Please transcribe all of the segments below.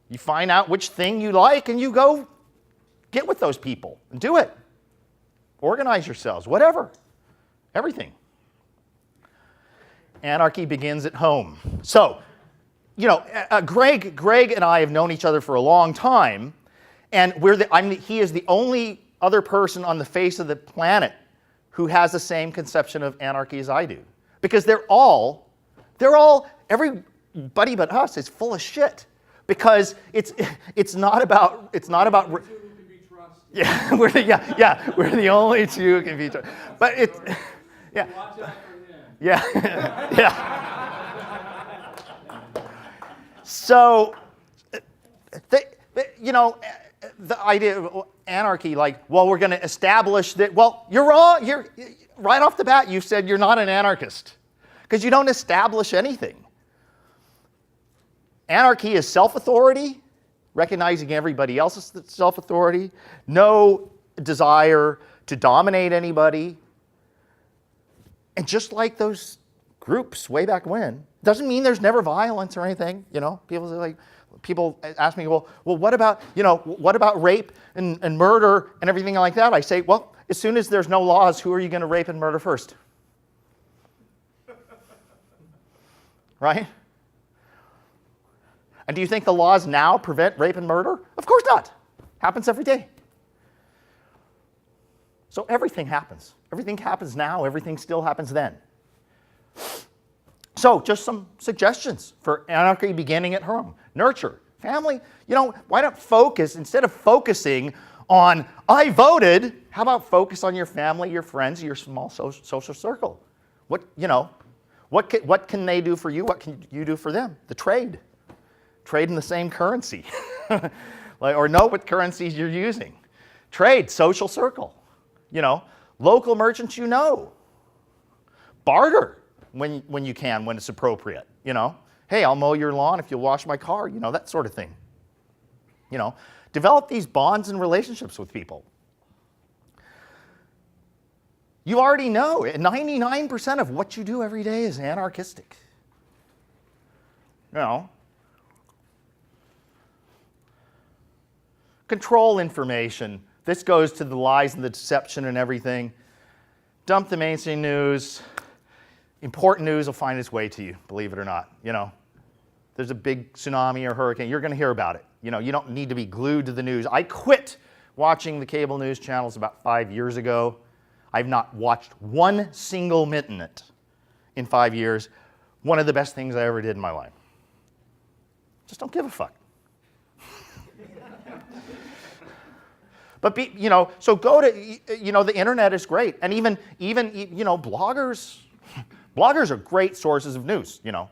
You find out which thing you like and you go get with those people and do it. Organize yourselves, whatever, everything. Anarchy begins at home. So, you know, Greg and I have known each other for a long time, and he is the only other person on the face of the planet who has the same conception of anarchy as I do. Because everybody but us is full of shit. Because it's not about yeah, we're the only two who can be trusted. But yeah. Watch out for him. Yeah. Yeah. So, you know, the idea of anarchy, like, well, we're going to establish that, well, you're wrong. You're right off the bat, you said you're not an anarchist because you don't establish anything. Anarchy is self-authority, recognizing everybody else's self-authority, no desire to dominate anybody. And just like those groups way back when, doesn't mean there's never violence or anything. You know, people ask me, well, what about rape and murder and everything like that? I say, well, as soon as there's no laws, who are you going to rape and murder first? Right? And do you think the laws now prevent rape and murder? Of course not. Happens every day. So everything happens. Everything happens now. Everything still happens then. So just some suggestions for anarchy beginning at home. Nurture. Family, you know, why not focus, instead of focusing on, I voted, how about focus on your family, your friends, your small social circle? What can they do for you? What can you do for them? The trade. Trade in the same currency. Or know what currencies you're using. Trade, social circle. You know, local merchants you know. Barter when you can, when it's appropriate. You know, hey, I'll mow your lawn if you'll wash my car. You know, that sort of thing. You know, develop these bonds and relationships with people. You already know 99% of what you do every day is anarchistic. You know. Control information. This goes to the lies and the deception and everything. Dump the mainstream news. Important news will find its way to you, believe it or not. You know, there's a big tsunami or hurricane, you're going to hear about it. You know, you don't need to be glued to the news. I quit watching the cable news channels about 5 years ago. I've not watched one single minute in 5 years. One of the best things I ever did in my life. Just don't give a fuck. But so go to, the internet is great, and even bloggers are great sources of news. You know,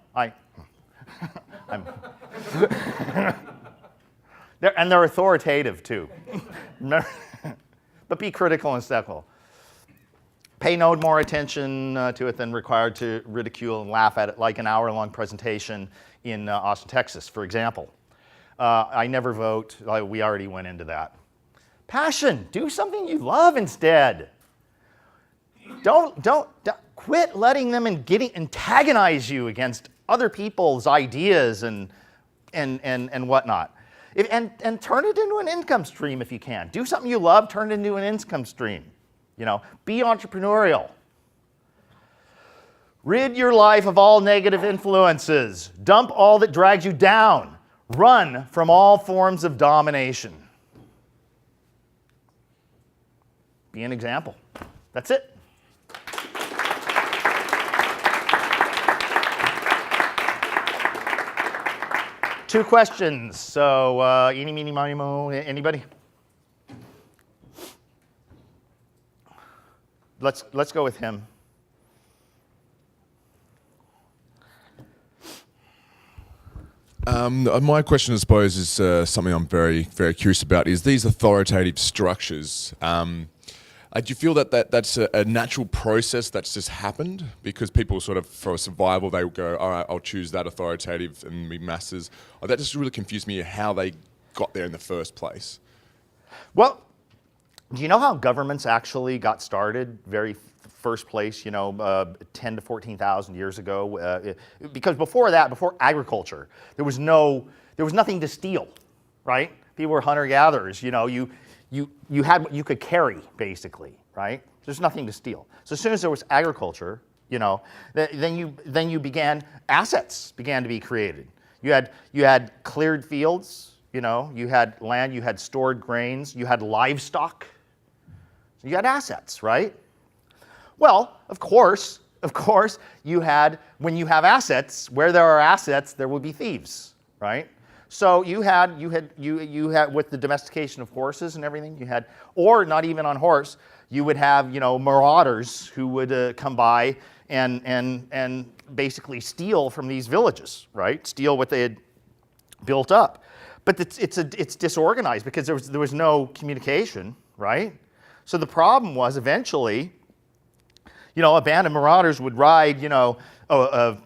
they're authoritative too. But be critical and skeptical. Pay no more attention to it than required to ridicule and laugh at it, like an hour-long presentation in Austin, Texas, for example. I never vote. We already went into that. Passion. Do something you love instead. Don't quit letting them antagonize you against other people's ideas and whatnot. And turn it into an income stream if you can. Do something you love, turn it into an income stream. You know, be entrepreneurial. Rid your life of all negative influences. Dump all that drags you down. Run from all forms of domination. Be an example. That's it. Two questions. So, eeny, meeny, miny, mo. Anybody? Let's go with him. My question, I suppose, is something I'm very, very curious about. Is these authoritative structures? Do you feel that's a natural process that's just happened because people sort of, for survival, they go, all right, I'll choose that authoritative and be masses? Or that just really confused me how they got there in the first place. Well, do you know how governments actually got started? Very first place, 10 to 14,000 years ago. Because before that, before agriculture, there was nothing to steal. right? People were hunter-gatherers. You know, you had what you could carry, basically, right? There's nothing to steal. So as soon as there was agriculture, you know, then you began, assets began to be created. You had cleared fields, you know, you had land, you had stored grains, you had livestock, you had assets, right? Well, of course, you had, when you have assets, where there are assets, there will be thieves, right? So you had with the domestication of horses and everything, you had, or not even on horse, you would have, you know, marauders who would come by and basically steal from these villages, right? Steal what they had built up. But it's disorganized because there was no communication, right? So the problem was eventually, you know, a band of marauders would ride, you know,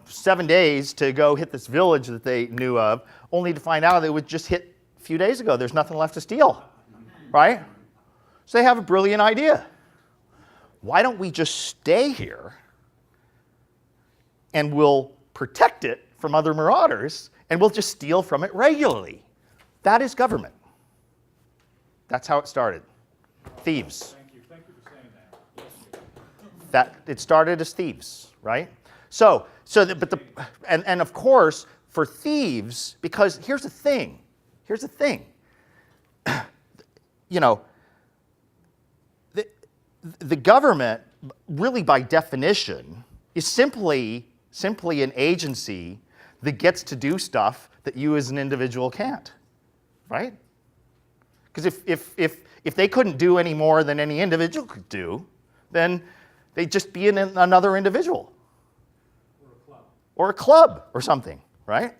7 days to go hit this village that they knew of, only to find out they would just hit a few days ago. There's nothing left to steal, right? So they have a brilliant idea. Why don't we just stay here and we'll protect it from other marauders and we'll just steal from it regularly? That is government. That's how it started. Thieves. Thank you for saying that. That it started as thieves, right? And of course, for thieves, because here's the thing. You know, the government, really by definition, is simply an agency that gets to do stuff that you as an individual can't, right? Because if they couldn't do any more than any individual could do, then they'd just be another individual. Or a club or something, right?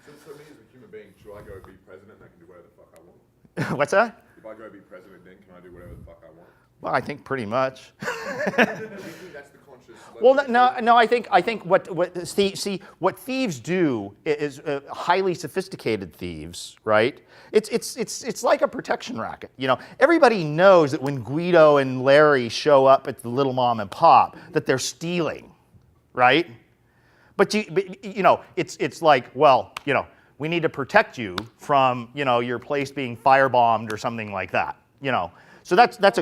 So me as a human being, should I go be president and I can do whatever the fuck I want? What's that? If I go be president, then can I do whatever the fuck I want? Well, I think pretty much. Do you think that's the conscious... Well, no. I think what thieves do is highly sophisticated thieves, right? It's like a protection racket. You know, everybody knows that when Guido and Larry show up at the little mom and pop, that they're stealing, right? But you know, it's like, well, you know, we need to protect you from, you know, your place being firebombed or something like that. You know, so that's a... You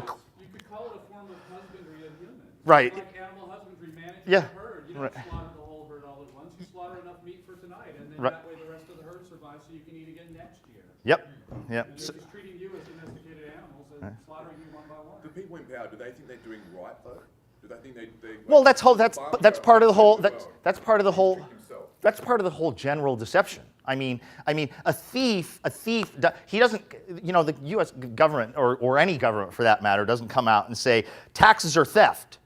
could call it a form of husbandry of humans. Right. Like animal husbandry, managing Yeah. the herd. You don't Right. slaughter the whole herd all at once. You slaughter enough meat for tonight, and then Right. that way the rest of the herd survives so you can eat again next year. Yep. And they're just treating you as domesticated animals and slaughtering you one by one. The people in power, do they think they're doing right though? Do they think they Well, that's part of the whole that's part of the whole that's part of the whole general deception. I mean, a thief, he doesn't, you know, the U.S. government or any government for that matter doesn't come out and say taxes are theft.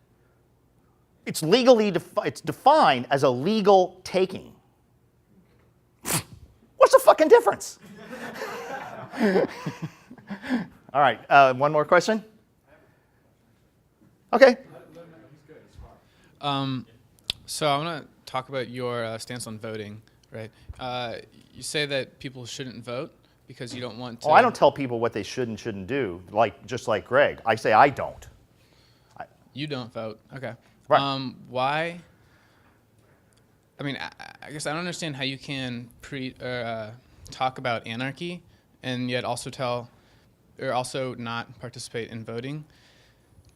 It's legally it's defined as a legal taking. What's the fucking difference? All right, one more question. Okay. So I want to talk about your stance on voting, right? You say that people shouldn't vote because you don't want to... Oh, I don't tell people what they should and shouldn't do, just like Greg. I say I don't. You don't vote, okay. Right. Why? I mean, I guess I don't understand how you can talk about anarchy and yet also also not participate in voting,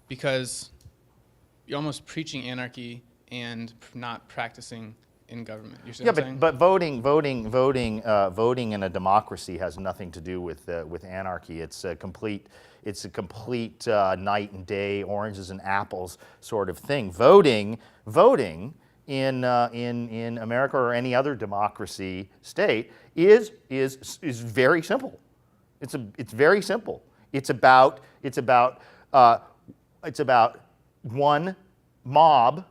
because you're almost preaching anarchy and not practicing in government. You see what I'm saying? but voting in a democracy has nothing to do with anarchy. It's a complete night and day, oranges and apples sort of thing. Voting in America or any other democracy state is very simple. It's very simple. It's about one mob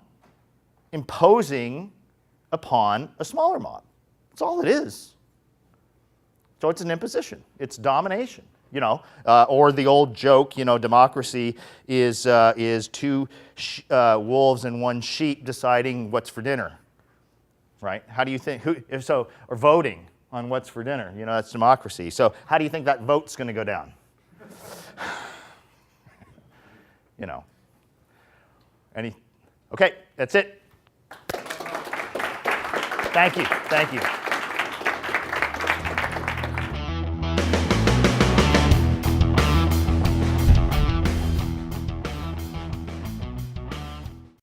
imposing upon a smaller mob. That's all it is. So it's an imposition. It's domination. You know, or the old joke. You know, democracy is two wolves and one sheep deciding what's for dinner. Right? How do you think? Or voting on what's for dinner. You know, that's democracy. So how do you think that vote's going to go down? You know. Okay, that's it. Thank you.